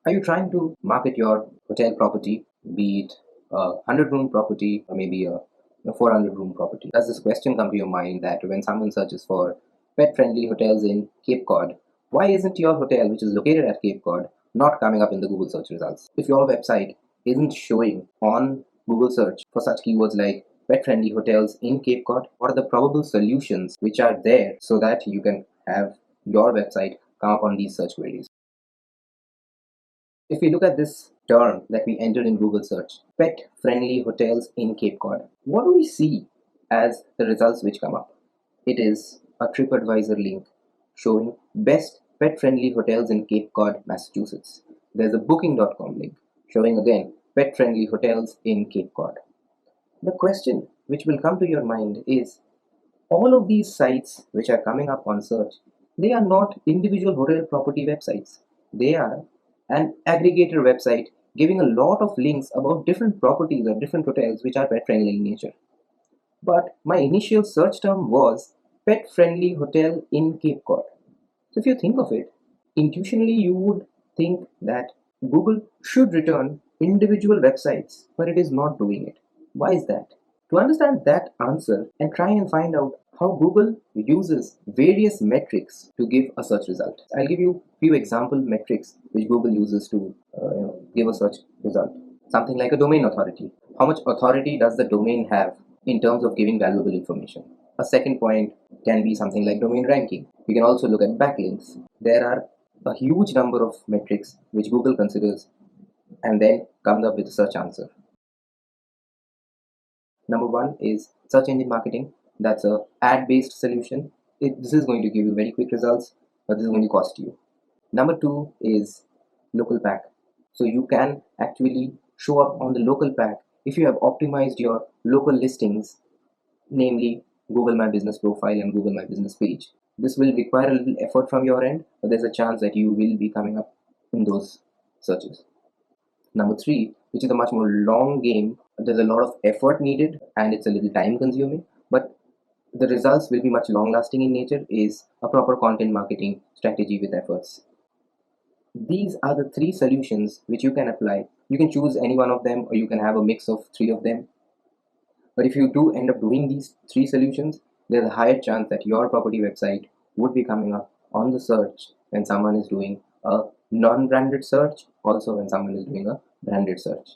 Are you trying to market your hotel property, be it a 100-room property or maybe a 400-room property? Does this question come to your mind that when someone searches for pet-friendly hotels in Cape Cod, why isn't your hotel, which is located at Cape Cod, not coming up in the Google search results? If your website isn't showing on Google search for such keywords like pet-friendly hotels in Cape Cod, what are the probable solutions which are there so that you can have your website come up on these search queries? If we look at this term that we entered in Google search, pet friendly hotels in Cape Cod, what do we see as the results which come up? It is a TripAdvisor link showing best pet friendly hotels in Cape Cod, Massachusetts. There's a booking.com link showing again pet friendly hotels in Cape Cod. The question which will come to your mind is all of these sites which are coming up on search, they are not individual hotel property websites. They are an aggregator website giving a lot of links about different properties or different hotels which are pet friendly in nature. But my initial search term was pet friendly hotel in Cape Cod. So if you think of it, intuitionally you would think that Google should return individual websites, but it is not doing it. Why is that? To understand that answer and try and find out how Google uses various metrics to give a search result. I'll give you few example metrics which Google uses to give a search result. Something like a domain authority. How much authority does the domain have in terms of giving valuable information? A second point can be something like domain ranking. We can also look at backlinks. There are a huge number of metrics which Google considers and then comes up with a search answer. Number one is search engine marketing. That's a ad-based solution. This is going to give you very quick results, but this is going to cost you. Number two is local pack. So you can actually show up on the local pack if you have optimized your local listings, namely Google My Business profile and Google My Business page. This will require a little effort from your end, but there's a chance that you will be coming up in those searches. Number three, which is a much more long game, there's a lot of effort needed and it's a little time consuming, but the results will be much long lasting in nature, is a proper content marketing strategy with efforts. These are the three solutions which you can apply. You can choose any one of them or you can have a mix of three of them. But if you do end up doing these three solutions, there's a higher chance that your property website would be coming up on the search when someone is doing a non-branded search, also when someone is doing a branded search.